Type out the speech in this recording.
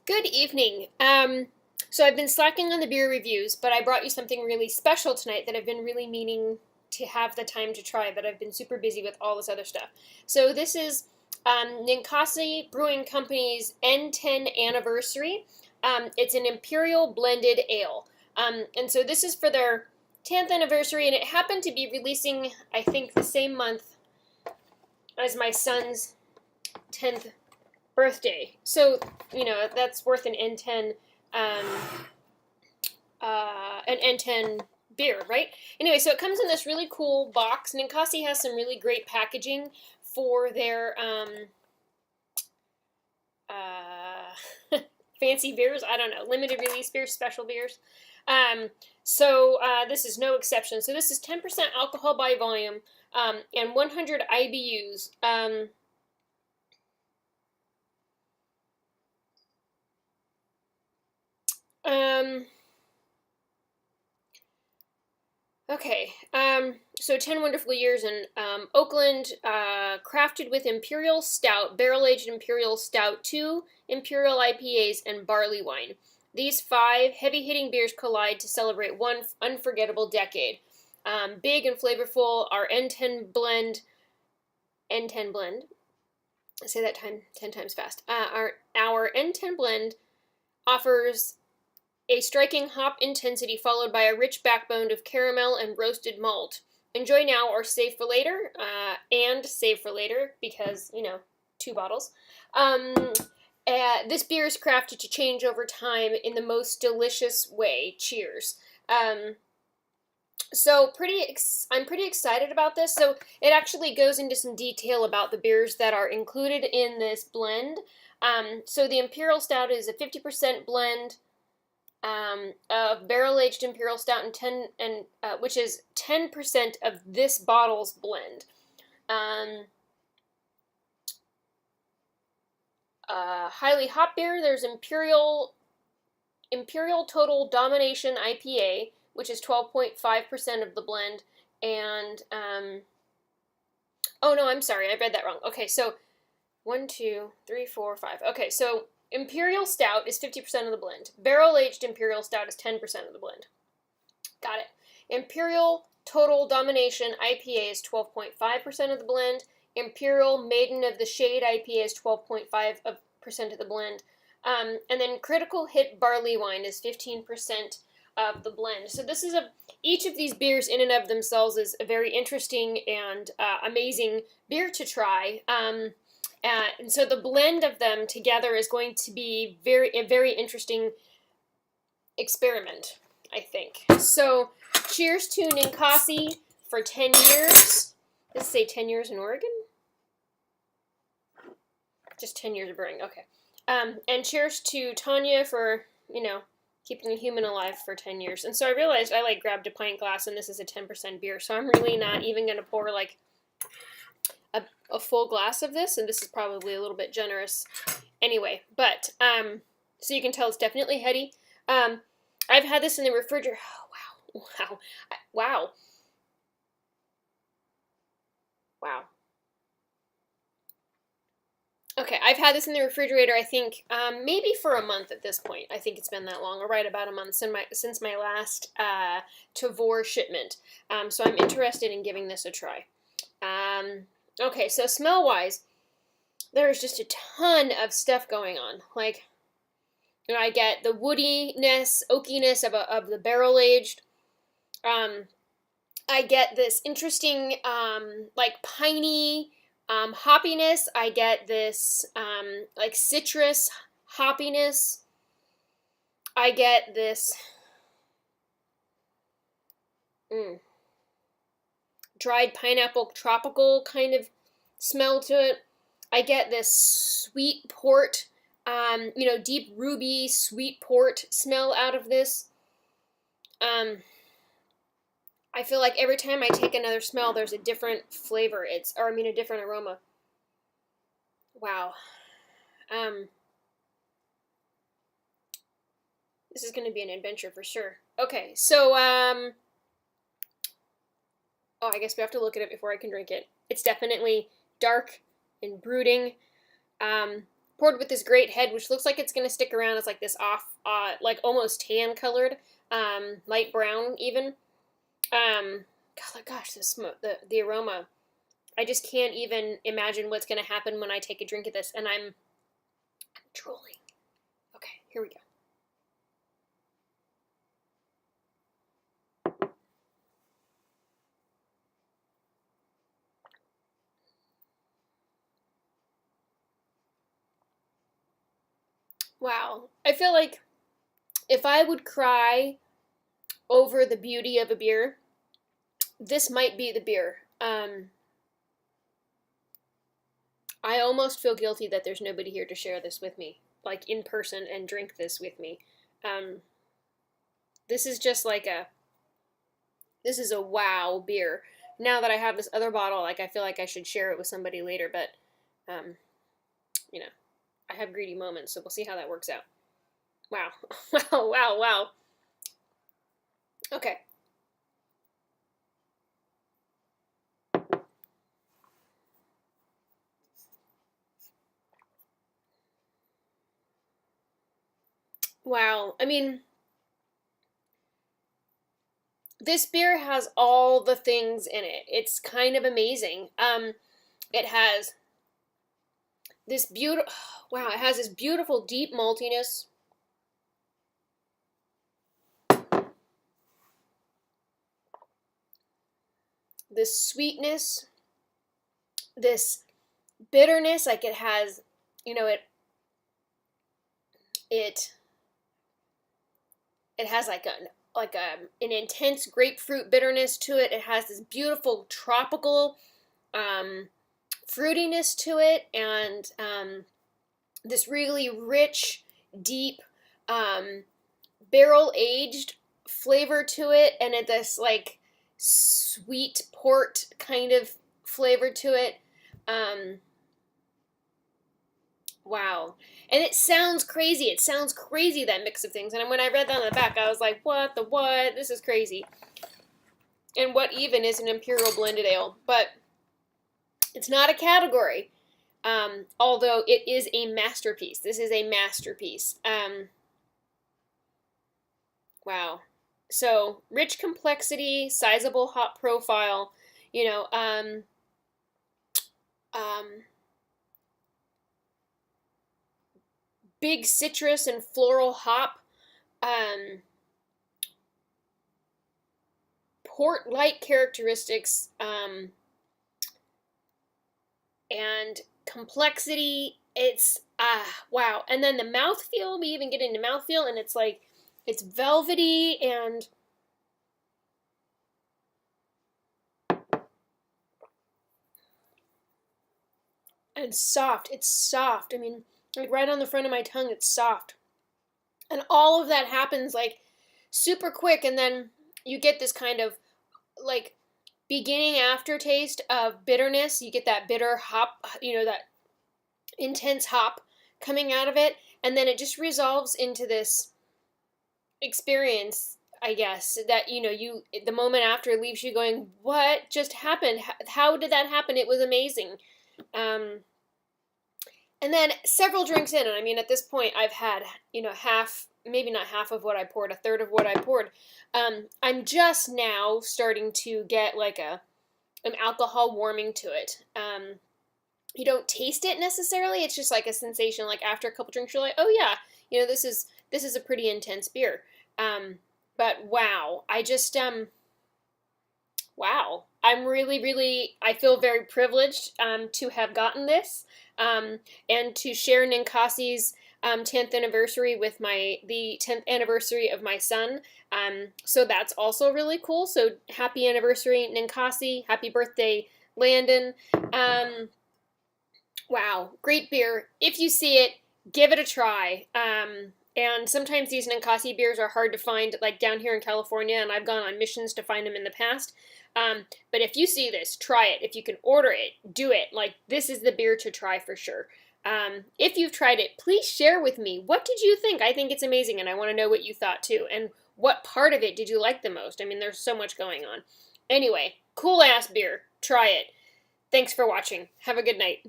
Good evening. So I've been slacking on the beer reviews, but I brought you something really special tonight that I've been really meaning to have the time to try, but I've been super busy with all this other stuff. So this is Ninkasi Brewing Company's N10 anniversary. It's an Imperial blended ale. And so this is for their 10th anniversary, and it happened to be releasing, I think, the same month as my son's 10th birthday. So, that's worth an N10, an N10 beer, right? Anyway, so it comes in this really cool box. Ninkasi has some really great packaging for their fancy beers. I don't know, limited release beers, special beers. So this is no exception. So this is 10% alcohol by volume, and 100 IBUs. Okay, so 10 wonderful years in Oakland, crafted with Imperial Stout, Barrel-aged Imperial Stout, 2 Imperial IPAs, and Barleywine. These 5 heavy-hitting beers collide to celebrate one unforgettable decade. Big and flavorful, our N10 blend, I say that 10 times fast. Our N10 blend offers a striking hop intensity followed by a rich backbone of caramel and roasted malt. Enjoy now or save for later, and save for later because, 2 bottles. This beer is crafted to change over time in the most delicious way. Cheers. So I'm pretty excited about this. So it actually goes into some detail about the beers that are included in this blend. So the Imperial Stout is a 50% blend of barrel-aged Imperial Stout which is 10% of this bottle's blend. Highly hop beer. There's Imperial Total Domination IPA, which is 12.5% of the blend, and oh no, I'm sorry, I read that wrong. Okay, so 1, 2, 3, 4, 5. Okay, so Imperial Stout is 50% of the blend. Barrel-aged Imperial Stout is 10% of the blend. Got it. Imperial Total Domination IPA is 12.5% of the blend. Imperial Maiden of the Shade IPA is 12.5% of the blend. And then Critical Hit Barleywine is 15% of the blend. So this is each of these beers in and of themselves is a very interesting and amazing beer to try. And so the blend of them together is going to be a very interesting experiment, I think. So cheers to Ninkasi for 10 years. Does it say 10 years in Oregon? Just 10 years of brewing, okay. And cheers to Tanya for, keeping a human alive for 10 years. And so I realized I grabbed a pint glass and this is a 10% beer, so I'm really not even going to pour a full glass of this, and this is probably a little bit generous anyway, but so you can tell it's definitely heady. I've had this in the refrigerator. Oh, wow. Okay, I've had this in the refrigerator, I think, maybe for a month at this point. I think it's been that long, or right about a month since my last Tavor shipment. So I'm interested in giving this a try. Okay, so smell-wise, there's just a ton of stuff going on. I get the woodiness, oakiness of the barrel-aged. I get this interesting, piney hoppiness. I get this, citrus hoppiness. I get this dried pineapple tropical kind of smell to it. I get this sweet port, deep ruby sweet port smell out of this. I feel like every time I take another smell, there's a different flavor. A different aroma. Wow. This is going to be an adventure for sure. Okay, so, I guess we have to look at it before I can drink it. It's definitely dark and brooding. poured with this great head, which looks like it's going to stick around. It's like this off, like almost tan colored, light brown even. Gosh, the aroma. I just can't even imagine what's going to happen when I take a drink of this, and I'm drooling. Okay, here we go. Wow. I feel like if I would cry over the beauty of a beer, this might be the beer. I almost feel guilty that there's nobody here to share this with me, like in person, and drink this with me. This is just like this is a wow beer. Now that I have this other bottle, like I feel like I should share it with somebody later, but, you know, I have greedy moments, so we'll see how that works out. Wow. Wow, wow, wow. Okay. Wow. I mean, this beer has all the things in it. It's kind of amazing. It has this beautiful, wow, it has this beautiful deep maltiness. This sweetness, this bitterness, like it has, you know, it has like an intense grapefruit bitterness to it. It has this beautiful tropical fruitiness to it, and this really rich, deep barrel-aged flavor to it, and this like sweet port kind of flavor to it. Wow. And it sounds crazy. It sounds crazy, that mix of things. And when I read that on the back, I was like, what the what? This is crazy. And what even is an Imperial blended ale? But it's not a category. Although it is a masterpiece. This is a masterpiece. Wow. So, rich complexity, sizable hop profile, you know, big citrus and floral hop, port-like characteristics, and complexity. It's, wow. And then the mouthfeel, we even get into mouthfeel, and it's like, it's velvety and soft. It's soft. I mean, like right on the front of my tongue, it's soft. And all of that happens like super quick, and then you get this kind of like beginning aftertaste of bitterness. You get that bitter hop, you know, that intense hop coming out of it, and then it just resolves into this experience, I guess, that, you know, the moment after leaves you going, what just happened? How did that happen? It was amazing. And then several drinks in, and I mean, at this point, I've had, you know, half, maybe not half of what I poured, a third of what I poured. I'm just now starting to get like an alcohol warming to it. You don't taste it necessarily. It's just like a sensation. Like after a couple drinks, you're like, oh yeah, you know, this is a pretty intense beer. But wow, I just wow. I'm really, I feel very privileged to have gotten this, and to share Ninkasi's 10th anniversary with the 10th anniversary of my son. So that's also really cool. So happy anniversary, Ninkasi. Happy birthday, Landon. Wow, great beer. If you see it, give it a try. And sometimes these Ninkasi beers are hard to find, like down here in California, and I've gone on missions to find them in the past. But if you see this, try it. If you can order it, do it. Like, this is the beer to try for sure. If you've tried it, please share with me. What did you think? I think it's amazing, and I want to know what you thought too. And what part of it did you like the most? I mean, there's so much going on. Anyway, cool-ass beer. Try it. Thanks for watching. Have a good night.